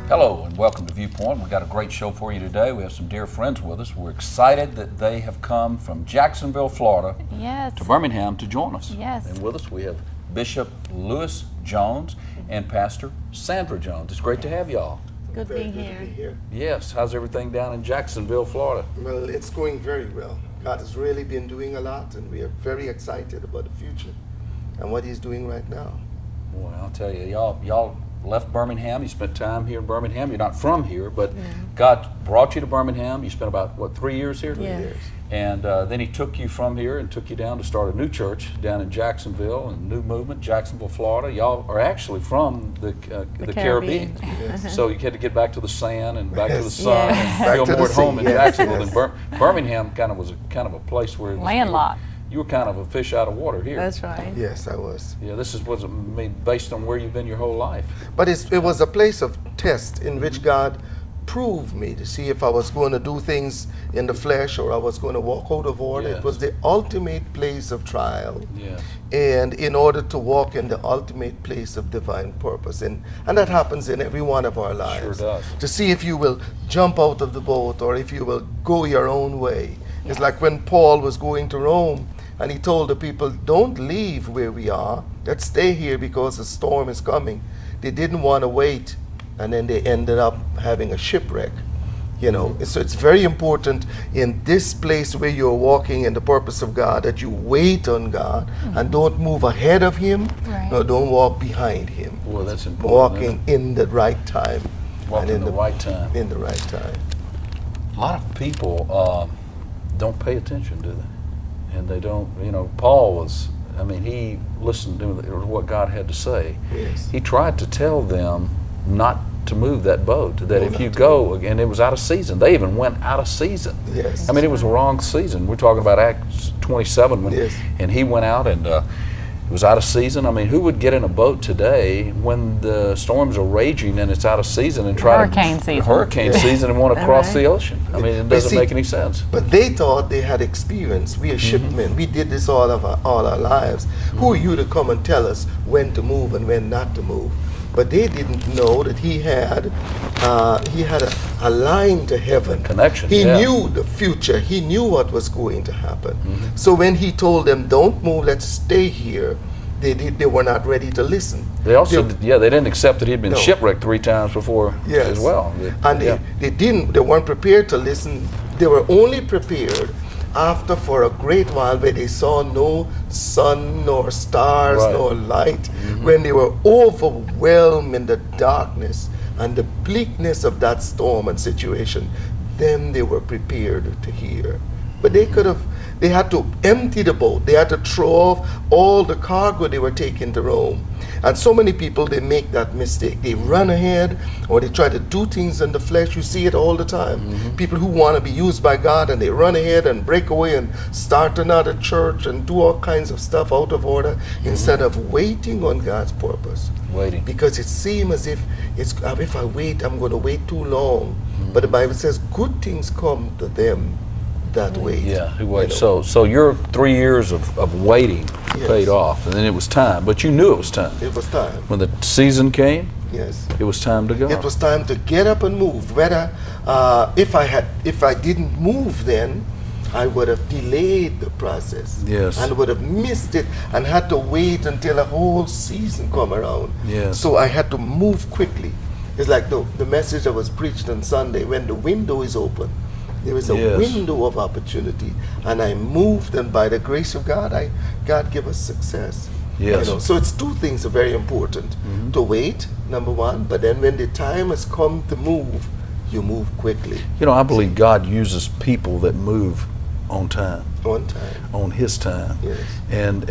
Hello and welcome to Viewpoint. We've got a great show for you today. We have some dear friends with us. We're excited that they have come from Jacksonville, Florida to Birmingham to join us. Yes. And with us we have Bishop Lewis Jones and Pastor Sandra Jones. It's great to have y'all. Good being here. Yes. How's everything down in Jacksonville, Florida? Well, it's going very well. God has really been doing a lot, and we are very excited about the future and what He's doing right now. Well, I'll tell you, y'all left Birmingham. You spent time here in Birmingham. You're not from here, but God brought you to Birmingham. You spent about, 3 years here? 3 years. And then He took you from here and took you down to start a new church down in Jacksonville, and new movement, Jacksonville, Florida. Y'all are actually from the Caribbean. Yes. So you had to get back to the sand and back to the sun Yes. and feel Back to more the at home sea, in yes, Jacksonville. yes. And Birmingham was a place where it was, Landlocked. you were kind of a fish out of water here. That's right. Yes, I was. Yeah, this was based on where you've been your whole life. But it was a place of test in which God proved me to see if I was going to do things in the flesh or I was going to walk out of order. Yes. It was the ultimate place of trial. Yes. And in order to walk in the ultimate place of divine purpose. And that happens in every one of our lives. Sure does. To see if you will jump out of the boat or if you will go your own way. It's like when Paul was going to Rome and he told the people, don't leave where we are. Let's stay here because a storm is coming. They didn't want to wait, and then they ended up having a shipwreck. You know, so it's very important in this place where you're walking in the purpose of God that you wait on God and don't move ahead of Him, Right. no, don't walk behind Him. Well, that's important. isn't Walking in the right time. Walking and in the right time. In the right time. A lot of people don't pay attention, do they? And they don't, Paul he listened to what God had to say. Yes. He tried to tell them not to move that boat, that No, if you not to go, and it was out of season. They even went out of season. Yes. It was the wrong season. We're talking about Acts 27, Yes. and he went out and it was out of season. Who would get in a boat today when the storms are raging and it's out of season and try Hurricane season. and want to cross Right. the ocean? It But doesn't see, make any sense. But they thought they had experience. We are shipmen. We did this all our lives. Who are you to come and tell us when to move and when not to move? But they didn't know that he had a line to heaven. Connection, He yeah. knew the future. He knew what was going to happen. So when he told them, "Don't move. Let's stay here," they were not ready to listen. They also, they didn't accept that he'd been No. shipwrecked 3 times before Yes. as well. And they weren't prepared to listen. They were only prepared after for a great while where they saw no sun nor stars Right. nor light, when they were overwhelmed in the darkness and the bleakness of that storm and situation, then they were prepared to hear. But they had to empty the boat. They had to throw off all the cargo they were taking to Rome. And so many people, they make that mistake. They run ahead or they try to do things in the flesh. You see it all the time. People who want to be used by God and they run ahead and break away and start another church and do all kinds of stuff out of order instead of waiting on God's purpose. Waiting. Because it seems as if if I wait, I'm going to wait too long. But the Bible says good things come to them that wait. Yeah, who waits. So your 3 years of waiting Yes. paid off, and then it was time. But you knew it was time. It was time. When the season came, Yes. it was time to go. It was time to get up and move. Whether if I didn't move then, I would have delayed the process. Yes. And would have missed it and had to wait until a whole season come around. Yes. So I had to move quickly. It's like the message that was preached on Sunday, when the window is open. There is a Yes. window of opportunity, and I moved, and by the grace of God, God gave us success. Yes. So it's 2 things are very important. To wait, number 1, but then when the time has come to move, you move quickly, I believe God uses people that move on time, on time. on His time. Yes. And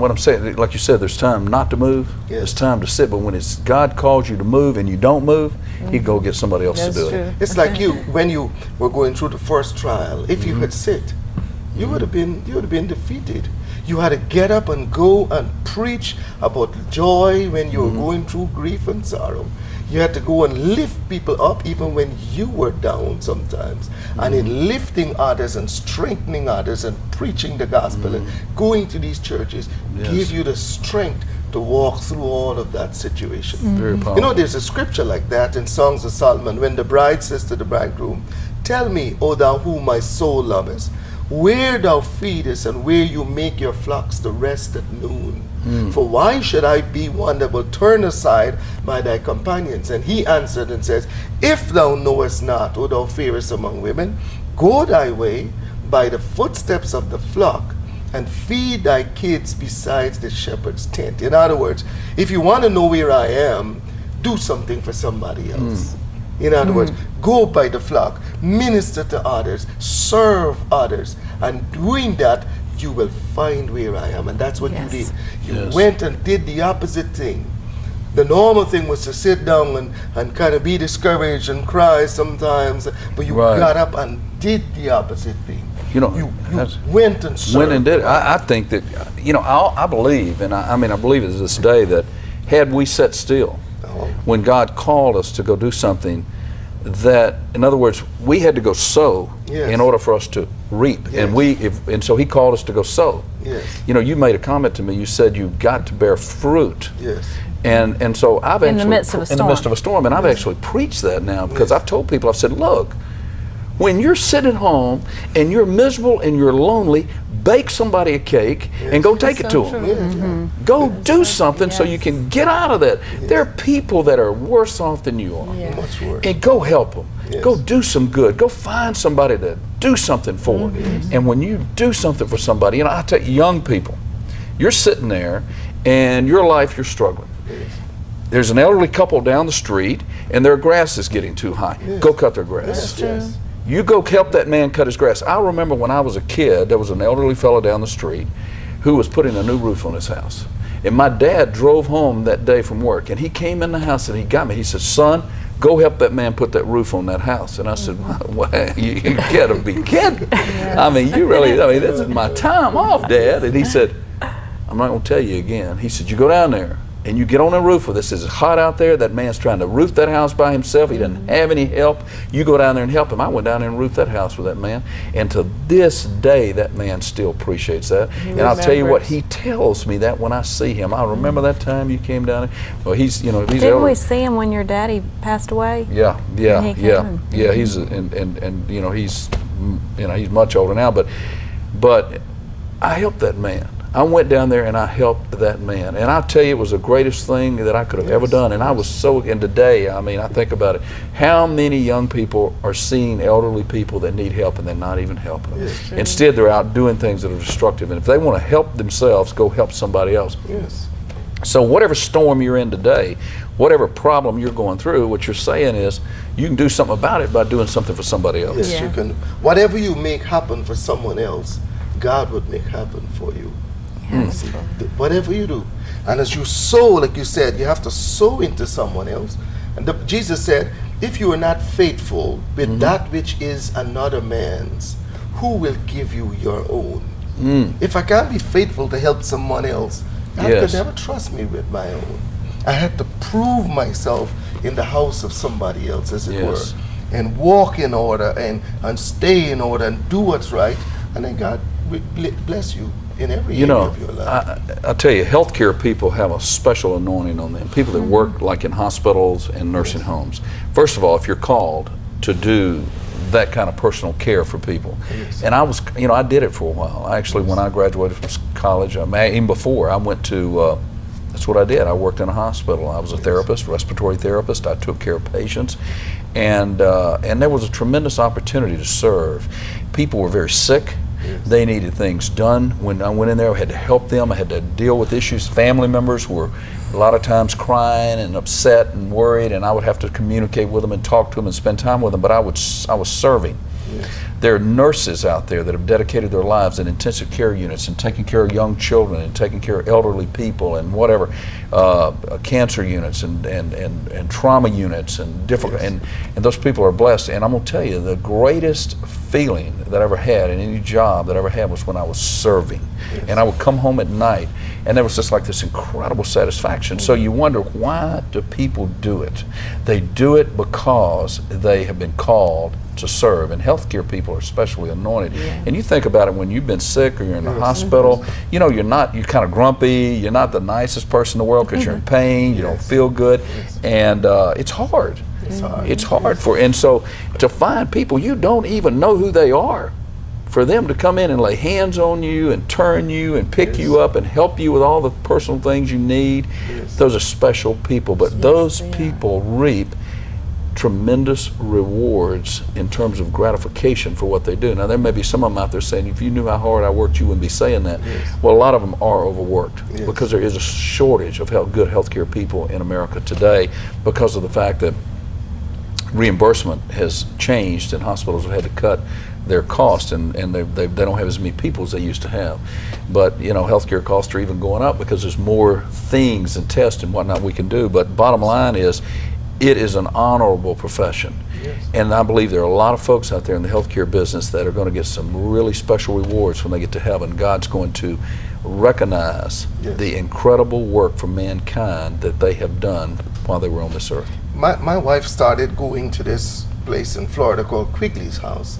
what I'm saying, like you said, there's time not to move. Yes. There's time to sit. But when it's God calls you to move and you don't move, He'd go get somebody else That's to do true. it. It's like when you were going through the first trial. If you had sit, you would have been defeated. You had to get up and go and preach about joy when you were going through grief and sorrow. You had to go and lift people up even when you were down sometimes. And in lifting others and strengthening others and preaching the gospel and going to these churches Yes. give you the strength to walk through all of that situation. Very powerful. You know, there's a scripture like that in Songs of Solomon when the bride says to the bridegroom, "Tell me, O thou whom my soul lovest, where thou feedest and where you make your flocks to rest at noon. For why should I be one that will turn aside by thy companions?" And he answered and says, "If thou knowest not, O thou fairest among women, go thy way by the footsteps of the flock and feed thy kids besides the shepherd's tent." In other words, if you want to know where I am, do something for somebody else. In other words, go by the flock, minister to others, serve others, and doing that, you will find where I am. And that's what you did. You went and did the opposite thing. The normal thing was to sit down and kind of be discouraged and cry sometimes, but you got up and did the opposite thing. You know, you went and served. Went and did it. I think that, you know, I believe, and I mean, I believe it to this day, that had we sat still, when God called us to go do something, that, in other words, we had to go sow in order for us to reap. And so he called us to go sow. You know, you made a comment to me, you said you got to bear fruit. And so I've actually, in the midst of a storm, and I've actually preached that now, because I've told people, I've said, look, when you're sitting at home and you're miserable and you're lonely, bake somebody a cake and go take it to them. Go do something so you can get out of that. There are people that are worse off than you are. Much worse. And go help them. Go do some good. Go find somebody to do something for. And when you do something for somebody, you know, I tell you, young people, you're sitting there and your life, you're struggling. There's an elderly couple down the street and their grass is getting too high. Go cut their grass. You go help that man cut his grass. I remember when I was a kid, there was an elderly fellow down the street who was putting a new roof on his house. And my dad drove home that day from work, and he came in the house and he got me. He said, "Son, go help that man put that roof on that house." And I said, "Well, you gotta be kidding. I mean, this is my time off, Dad." And he said, "I'm not gonna tell you again." He said, "You go down there and you get on the roof with us. It's hot out there. That man's trying to roof that house by himself. He doesn't have any help. You go down there and help him." I went down there and roofed that house with that man. And to this day, that man still appreciates that. And I'll tell you what, he tells me that when I see him. I remember that time you came down there. Well, he's, you know, he's Didn't elderly. we see him when your daddy passed away? Yeah. He's and you know, he's much older now, but I helped that man. I went down there and I helped that man, and I'll tell you, it was the greatest thing that I could have ever done. And I was so, and today, I mean, I think about it, how many young people are seeing elderly people that need help and they're not even helping them. Instead, they're out doing things that are destructive, and if they want to help themselves, go help somebody else. So whatever storm you're in today, whatever problem you're going through, what you're saying is you can do something about it by doing something for somebody else. You can. Whatever you make happen for someone else, God would make happen for you. See, whatever you do. And as you sow, like you said, you have to sow into someone else. And Jesus said, if you are not faithful with that which is another man's, who will give you your own? If I can't be faithful to help someone else, God could never trust me with my own. I had to prove myself in the house of somebody else, as it were, and walk in order and stay in order and do what's right, and then God will bless you in every area of your life. I tell you, healthcare people have a special anointing on them. People that work like in hospitals and nursing homes. First of all, if you're called to do that kind of personal care for people, and I was, you know, I did it for a while. Actually, when I graduated from college, even before, I went to. That's what I did. I worked in a hospital. I was a therapist, respiratory therapist. I took care of patients, and there was a tremendous opportunity to serve. People were very sick. They needed things done. When I went in there, I had to help them. I had to deal with issues. Family members were a lot of times crying and upset and worried, and I would have to communicate with them and talk to them and spend time with them, but I was serving. There are nurses out there that have dedicated their lives in intensive care units and taking care of young children and taking care of elderly people and whatever, cancer units and trauma units and different, and those people are blessed. And I'm going to tell you, the greatest feeling that I ever had in any job that I ever had was when I was serving. And I would come home at night and there was just like this incredible satisfaction. So you wonder, why do people do it? They do it because they have been called to serve, and healthcare people are especially anointed. And you think about it when you've been sick or you're in the hospital, you know, you're kind of grumpy, you're not the nicest person in the world because you're in pain, you don't feel good, and it's hard. It's hard and so to find people you don't even know who they are, for them to come in and lay hands on you and turn you and pick you up and help you with all the personal things you need, those are special people. But those people reap tremendous rewards in terms of gratification for what they do. Now, there may be some of them out there saying, if you knew how hard I worked, you wouldn't be saying that. Well, a lot of them are overworked because there is a shortage of good healthcare people in America today because of the fact that reimbursement has changed and hospitals have had to cut their costs, and they don't have as many people as they used to have. But you know, healthcare costs are even going up because there's more things and tests and whatnot we can do. But bottom line is, it is an honorable profession. And I believe there are a lot of folks out there in the healthcare business that are going to get some really special rewards when they get to heaven. God's going to recognize the incredible work for mankind that they have done while they were on this earth. My wife started going to this place in Florida called Quigley's House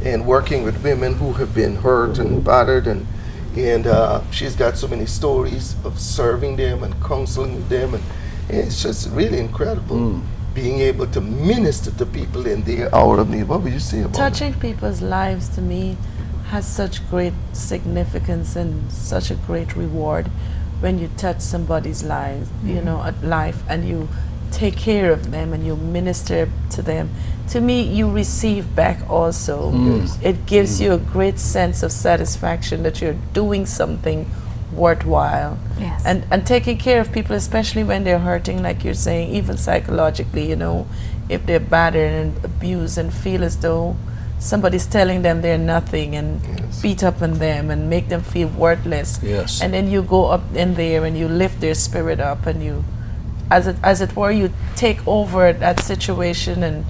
and working with women who have been hurt and battered, and she's got so many stories of serving them and counseling them, and it's just really incredible being able to minister to people in their hour of need. What would you say about Touching people's lives, to me, has such great significance and such a great reward when you touch somebody's life, you know, life, and you take care of them and you minister to them. To me, you receive back also. It gives you a great sense of satisfaction that you're doing something worthwhile. And taking care of people, especially when they're hurting, like you're saying, even psychologically, you know, if they're battered and abused and feel as though somebody's telling them they're nothing and beat up on them and make them feel worthless. And then you go up in there and you lift their spirit up, and you, as it were, you take over that situation and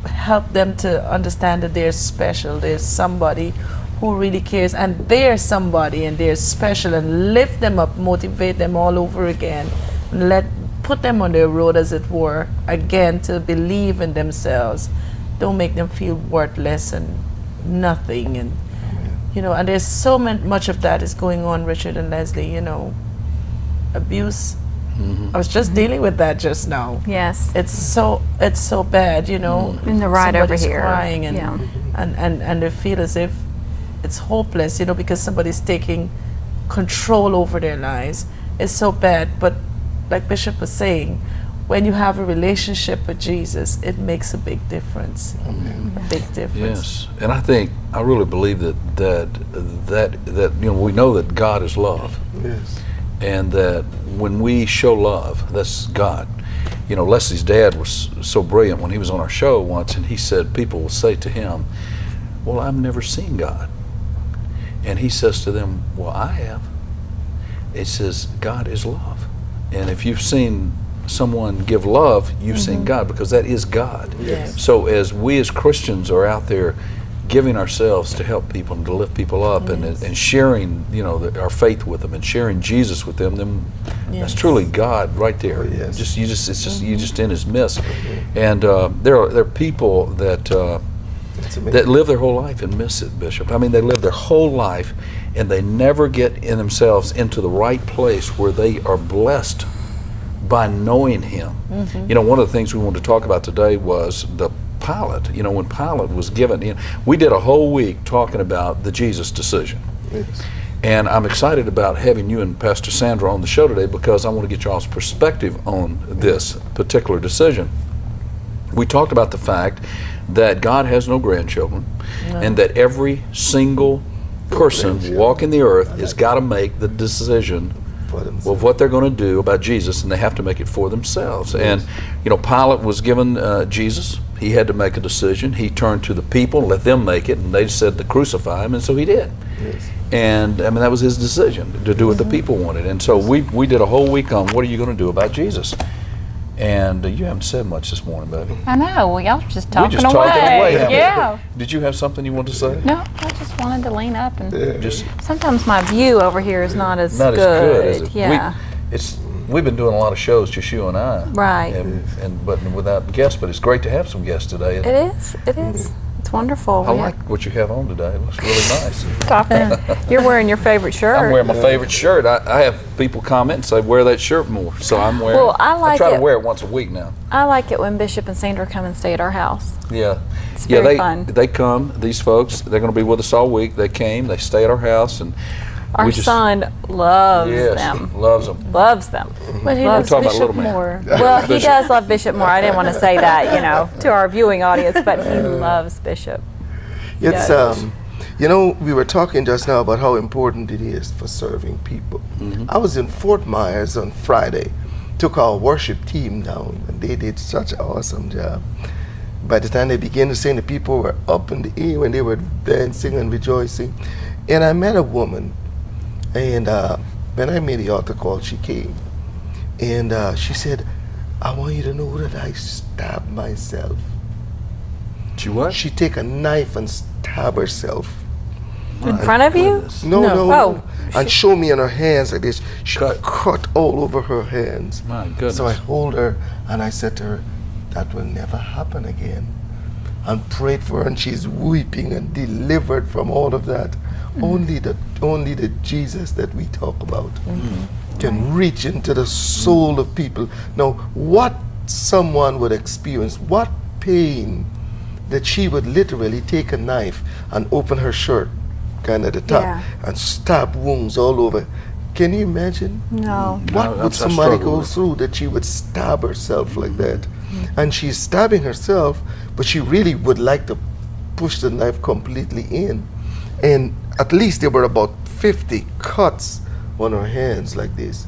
help them to understand that they're special. There's somebody who really cares, and they're somebody and they're special, and lift them up, motivate them all over again, and put them on their road, as it were, again, to believe in themselves. Don't make them feel worthless and nothing, and you know, and there's so much of that is going on, Richard and Leslie, you know, abuse. I was just dealing with that just now. It's so bad, you know. In the right over somebody's here, crying and they feel as if it's hopeless, you know, because somebody's taking control over their lives. It's so bad. But like Bishop was saying, when you have a relationship with Jesus, it makes a big difference. A big difference. And I really believe that you know, we know that God is love. And that when we show love, that's God. You know, Leslie's dad was so brilliant when he was on our show once, and he said people will say to him, well, I've never seen God. And he says to them, well, I have. It says, God is love. And if you've seen someone give love, you've seen God, because that is God. So as we as Christians are out there giving ourselves to help people and to lift people up, and sharing, you know, our faith with them and sharing Jesus with them, then that's truly God right there. It's just you're just in His midst. And there are people that live their whole life and miss it, Bishop. I mean, they live their whole life and they never get in themselves into the right place where they are blessed by knowing Him. You know, one of the things we wanted to talk about today was the Pilate. You know, when Pilate was given, you know, we did a whole week talking about the Jesus decision. And I'm excited about having you and Pastor Sandra on the show today, because I want to get y'all's perspective on this particular decision. We talked about the fact that God has no grandchildren, and that every single person walking the earth has got to make the decision of what they're going to do about Jesus, and they have to make it for themselves. And you know, Pilate was given Jesus. He had to make a decision. He turned to the people and let them make it, and they said to crucify him, and so he did. And I mean, that was his decision to do what the people wanted. And so we did a whole week on what are you going to do about Jesus. And you haven't said much this morning, baby. I know. Well, y'all just talking Talking away. haven't we? Yeah. Did you have something you wanted to say? No, I just wanted to lean up and. Just Sometimes my view over here is not as not good. as good as it. we've been doing a lot of shows, just you and I. Right. But without guests. But it's great to have some guests today. It is. It is. It's wonderful. I like what you have on today. It looks really nice. Stop it. You're wearing your favorite shirt. I'm wearing my favorite shirt. I have people comment and say, wear that shirt more. So I'm wearing Well, I like try it. to wear it once a week now. I like it when Bishop and Sandra come and stay at our house. Yeah. It's Yeah, very fun. they come, these folks, they're going to be with us all week. They came, they stay at our house, and Our we just, son loves yes, them. loves them. Loves them. But he Loves loves talking about Bishop little man. more. Well, he Bishop. does love Bishop more. I didn't want to say that, to our viewing audience, but he loves Bishop. It's Yes. we were talking just now about how important it is for serving people. I was in Fort Myers on Friday, took our worship team down, and they did such an awesome job. By the time they began to sing, the people were up in the air when they were dancing and rejoicing. And I met a woman, and when I made the altar call, she came, and she said, "I want you to know that I stabbed myself." She what? She take a knife and stab herself. In front of you? Goodness. No. Oh. And show me on her hands like this. She Cut. cut all over her hands. My goodness. So I hold her and I said to her, that will never happen again. And prayed for her, and she's weeping and delivered from all of that. Only the Jesus that we talk about can reach into the soul of people. Now, what someone would experience, what pain that she would literally take a knife and open her shirt, kind of the top, Yeah. and stab wounds all over. Can you imagine? No. What No, would that's- I somebody struggle go with it. through that she would stab herself like that? And she's stabbing herself, but she really would like to push the knife completely in. And at least there were about 50 cuts on her hands like this.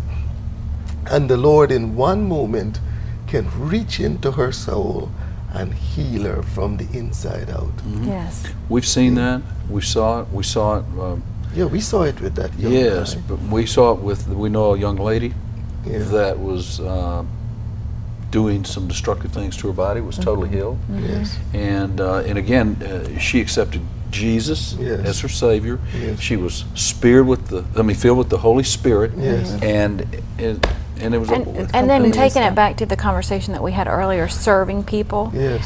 And the Lord in one moment can reach into her soul and heal her from the inside out. Yes. We've seen that. We saw it. Yeah, we saw it with that young Yes, guy. but we saw it with, we know a young lady Yeah. that was doing some destructive things to her body, was totally healed. Yes. And again, she accepted Jesus Yes. as her Savior. Yes. She was filled with the Holy Spirit. Yes. And it was over with. And then Completely taking it stopped. back to the conversation that we had earlier, serving people. Yes.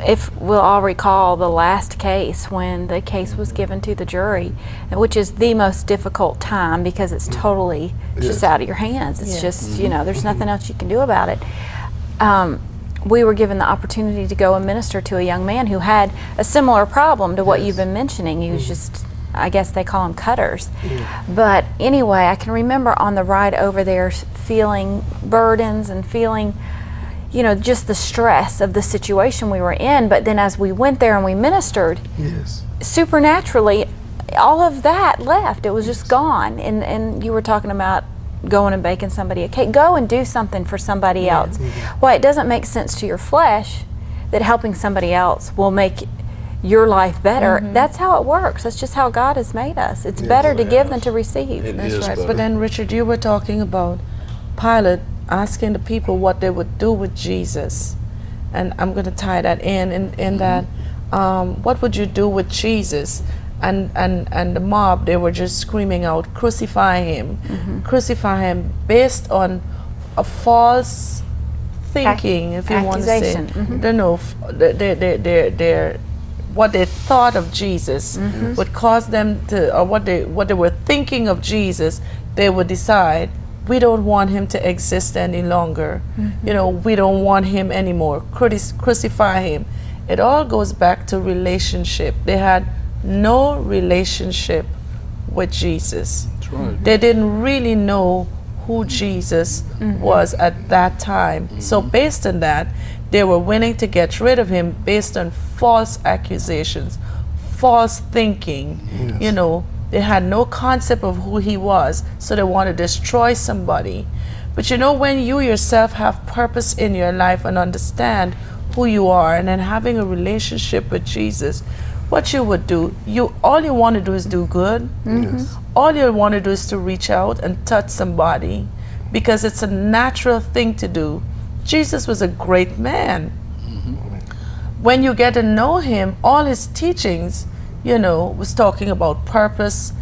If we'll all recall the last case when the case was given to the jury, which is the most difficult time because it's totally just Yes. out of your hands. It's Yes. just, there's nothing else you can do about it. We were given the opportunity to go and minister to a young man who had a similar problem to what Yes. you've been mentioning. He was just, I guess they call them cutters. But anyway, I can remember on the ride over there feeling burdens and feeling just the stress of the situation we were in. But then as we went there and we ministered, Yes. supernaturally, all of that left. It was just gone. And you were talking about going and baking somebody a cake. Go and do something for somebody else. Why, it doesn't make sense to your flesh that helping somebody else will make your life better. That's how it works. That's just how God has made us. It's better to give than to receive. It That's is right. better. But then, Richard, you were talking about Pilate asking the people what they would do with Jesus. And I'm going to tie that in that, what would you do with Jesus? And the mob, they were just screaming out, crucify him. Crucify him, based on a false thinking, if you want to say. Accusation. They know what they thought of Jesus would cause them to, or what they were thinking of Jesus, they would decide, we don't want him to exist any longer. We don't want him anymore. Crucify him. It all goes back to relationship. They had no relationship with Jesus. That's right. They didn't really know who Jesus was at that time. So based on that, they were willing to get rid of him based on false accusations, false thinking. They had no concept of who he was, so they want to destroy somebody. But when you yourself have purpose in your life and understand who you are, and then having a relationship with Jesus, what you would do, all you want to do is do good. Yes. All you want to do is to reach out and touch somebody, because it's a natural thing to do. Jesus was a great man. When you get to know him, all his teachings, was talking about purpose,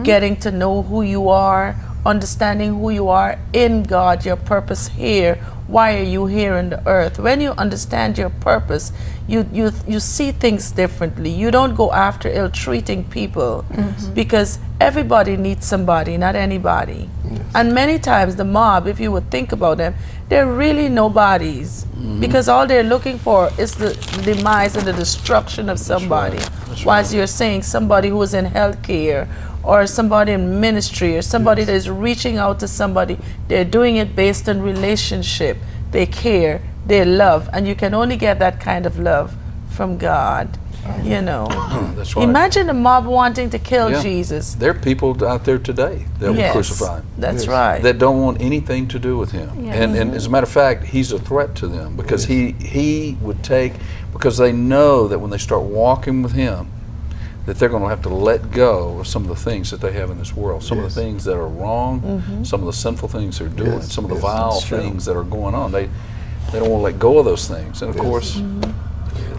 getting to know who you are, understanding who you are in God, your purpose here. Why are you here on the earth? When you understand your purpose, you see things differently. You don't go after ill-treating people because everybody needs somebody, not anybody. Yes. And many times the mob, if you would think about them, they're really nobodies because all they're looking for is the demise and the destruction of somebody. That's Whilst you're saying somebody who is in healthcare or somebody in ministry or somebody that is reaching out to somebody, they're doing it based on relationship. They care, they love, and you can only get that kind of love from God. You know, That's right. imagine a mob wanting to kill Yeah. Jesus. There are people out there today that will crucify him, That's Yes. right. that don't want anything to do with him. Yeah. And as a matter of fact, he's a threat to them because he would take, because they know that when they start walking with him, that they're going to have to let go of some of the things that they have in this world, some of the things that are wrong, some of the sinful things they're doing, Yes, some of the yes, vile that's true. things that are going on. They don't want to let go of those things. And of Yes. course,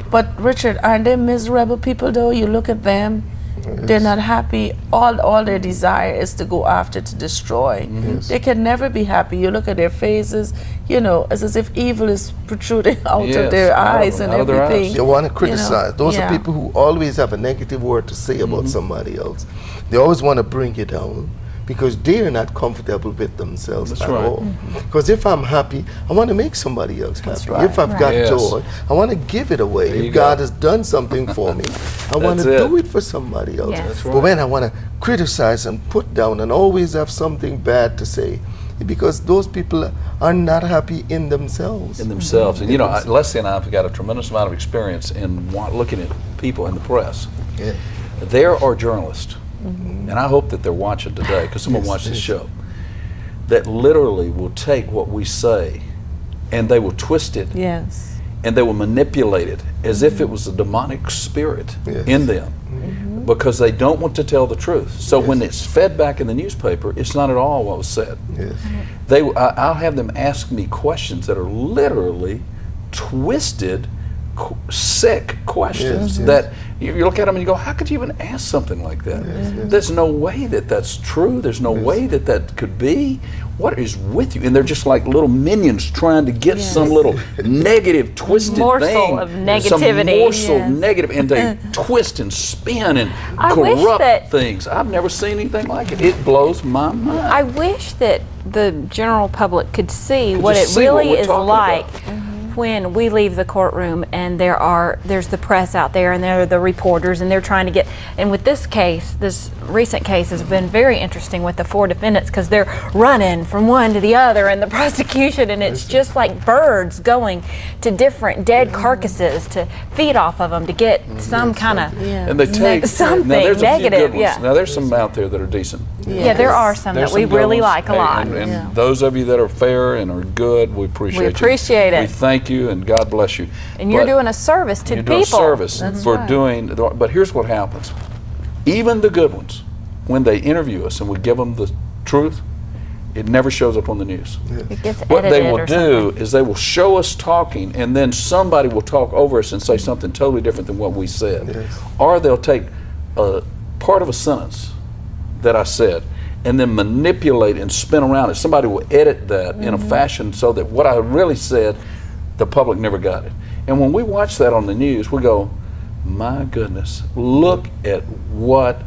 But Richard, aren't they miserable people though? You look at them, they're not happy. All their desire is to go after, to destroy. Yes. They can never be happy. You look at their faces, you know, it's as if evil is protruding out Yes, of their out of eyes them, and out of their eyes. everything. They want to You know, criticize. Those yeah. are people who always have a negative word to say about somebody else. They always want to bring you down because they are not comfortable with themselves That's at right. all. Because if I'm happy, I want to make somebody else happy. right. If I've got Yes. joy, I want to give it away. There you If go. God has done something for me, I want That's to it. do it for somebody else. Yes. That's But right. when I want to criticize and put down and always have something bad to say, because those people are not happy in themselves. in themselves. And you know, themselves. Leslie and I have got a tremendous amount of experience in looking at people in the press. Yeah. There are journalists, and I hope that they're watching today because someone Yes, watched this yes. show, that literally will take what we say and they will twist it Yes. and they will manipulate it as if it was a demonic spirit Yes. in them because they don't want to tell the truth. So when it's fed back in the newspaper, it's not at all what was said. Yes. I'll have them ask me questions that are literally twisted, sick questions Yes, yes. that you look at them and you go, how could you even ask something like that? Yes, yes. There's no way that that's true. There's no way that that could be. What is with you? And they're just like little minions trying to get some little negative, twisted Morsel thing. of Some negativity. morsel Yes. negative, and they twist and spin and I wish corrupt that- things. I've never seen anything like it. It blows my mind. I wish that the general public could see what just it see what really we're is talking like about. when we leave the courtroom and there's the press out there and there are the reporters and they're trying to get, and with this case, this recent case has been very interesting with the 4 defendants because they're running from one to the other and the prosecution, and it's just like birds going to different dead carcasses to feed off of them to get some kind of Yeah. And they take something now there's a few negative, good ones. yeah. Now there's some out there that are decent. Yeah, there are some There's that we some good really ones. like a Hey, lot. And Yeah. those of you that are fair and are good, we appreciate you. appreciate it. We thank you and God bless you. And you're But doing a service to you're people. doing a service That's for right. doing. But here's what happens: even the good ones, when they interview us and we give them the truth, it never shows up on the news. It gets What edited they will or do something. is they will show us talking, and then somebody will talk over us and say something totally different than what we said. Yes. Or they'll take a part of a sentence that I said and then manipulate and spin around it. Somebody will edit that in a fashion so that what I really said, the public never got it. And when we watch that on the news, we go, my goodness, look at what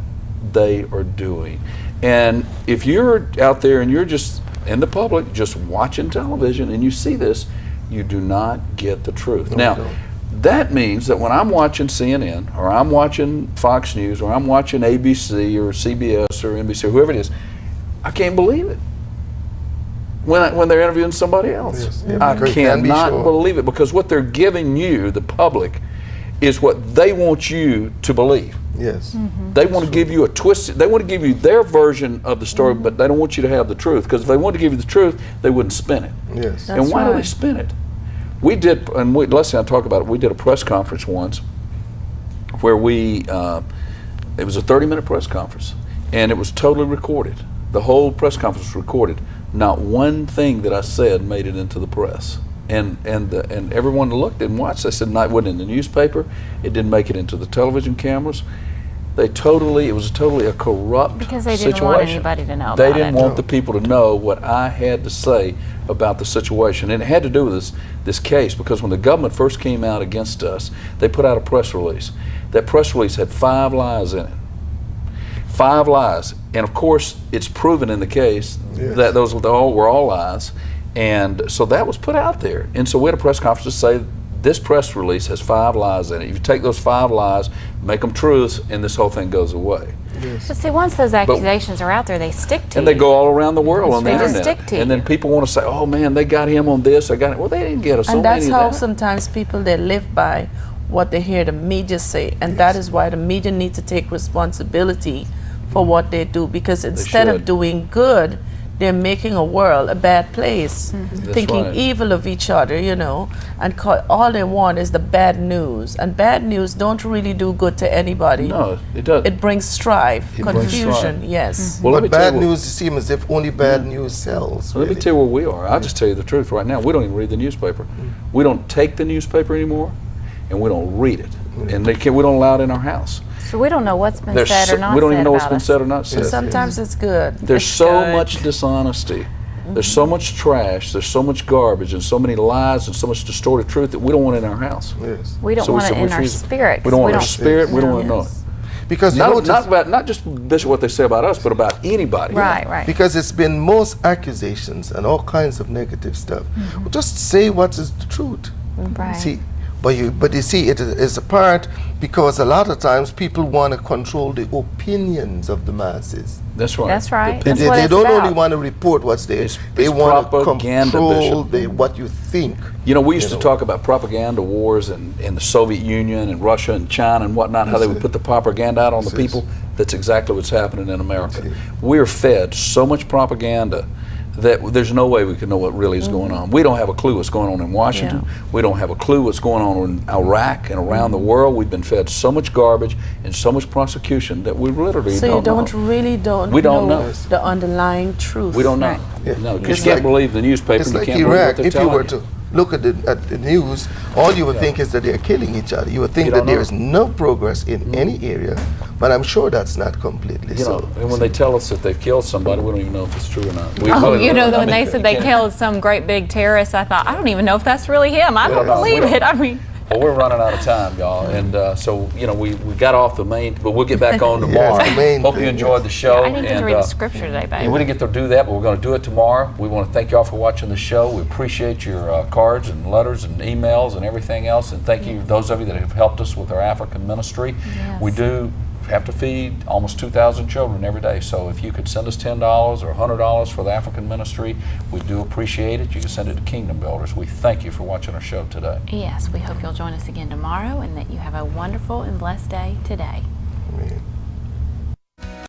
they are doing. And if you're out there and you're just in the public, just watching television and you see this, you do not get the truth. No, now, we don't. that means that when I'm watching CNN or I'm watching Fox News or I'm watching ABC or CBS or NBC or whoever it is, I can't believe it. When they're interviewing somebody else, Yes, yeah, I because you can be cannot sure. believe it because what they're giving you, the public, is what they want you to believe. Yes. They want to give you a twist. They want to give you their version of the story, but they don't want you to have the truth. Because if they wanted to give you the truth, they wouldn't spin it. Yes. And why do they right. spin it? We did, and Leslie and I talk about it. We did a press conference once where it was a 30-minute press conference, and it was totally recorded. The whole press conference was recorded. Not one thing that I said made it into the press. And everyone looked and watched. They said, "No, it wasn't in the newspaper. It didn't make it into the television cameras." It was totally a corrupt Because they situation. didn't want anybody to know They about didn't it. want the people to know what I had to say about the situation. And it had to do with this case, because when the government first came out against us, they put out a press release. That press release had 5 lies in it. 5 lies. And of course, it's proven in the case that those were all lies. And so that was put out there. And so we had a press conference to say, this press release has 5 lies in it. If you take those 5 lies, make them truths, and this whole thing goes away. But see, once those accusations are out there, they stick to And you. they go all around the world on the They just internet. stick to And then you. people want to say, oh man, they got him on this, they got it. Well, they didn't get us so And many that's of how that. sometimes people, they live by what they hear the media say. And that is why the media need to take responsibility for what they do. Because instead of should. doing good, they're making a world a bad place, That's thinking right. evil of each other, and all they want is the bad news. And bad news don't really do good to anybody. No, it doesn't. It brings strife, It brings confusion, strife. yes. Well, let me But tell you bad what- news seems as if only bad news sells. Let me really. tell you where we are. I'll just tell you the truth right now. We don't even read the newspaper. We don't take the newspaper anymore, and we don't read it. And we don't allow it in our house. So we don't know what's been There's said or not we don't said even know what's about been us. said or not said. And sometimes it's good. There's It's so good. much dishonesty. There's so much trash. There's so much garbage and so many lies and so much distorted truth that we don't want in our house. Yes. We don't So want it so in our refuse spirit. We 'cause don't want our spirit. We don't no. want to know it. Because you notice, Not just Bishop what they say about us, but about anybody. Right, right. because it's been most accusations and all kinds of negative stuff. Well, just say what is the truth. Right. See, but you see, it is a part because a lot of times people want to control the opinions of the masses. That's right. That's right. The That's They, what they it's don't about. only want to report what's there. They it's want to propaganda, control Bishop. what you think. You know, we used You to know. talk about propaganda wars in the Soviet Union and Russia and China and whatnot, how they would put the propaganda out on the Yes, yes. people. That's exactly what's happening in America. Yes. We're fed so much propaganda that there's no way we can know what really is going on. We don't have a clue what's going on in Washington. Yeah. We don't have a clue what's going on in Iraq and around the world. We've been fed so much garbage and so much prosecution that we literally So you don't know. really don't We don't know. the underlying truth. We don't know. Right. Yeah. No, because It's you can't like- believe the newspaper. It's and you like can't believe what Iraq. they're If you telling were to look at the news, all you would think is that they're killing each other. You would think You that don't there know. is no progress in any area, but I'm sure that's not completely You know, so. and when they tell us that they've killed somebody, we don't even know if it's true or not. We Oh, really you don't know, I when mean, they said they you can't- killed some great big terrorist, I thought, I don't even know if that's really him. I We don't don't know. believe We don't- it. I mean, Well, we're running out of time, y'all, and so you know we got off the main, but we'll get back on tomorrow. the main Hope you thing, enjoyed the show. I didn't get to and, read the scripture today, and babe. we didn't get to do that, but we're going to do it tomorrow. We want to thank y'all for watching the show. We appreciate your cards and letters and emails and everything else, and thank you those of you that have helped us with our African ministry. Yes. We do have to feed almost 2,000 children every day, so if you could send us $10 or $100 for the African ministry, we do appreciate it. You can send it to Kingdom Builders. We thank you for watching our show today. Yes, we hope you'll join us again tomorrow and that you have a wonderful and blessed day today.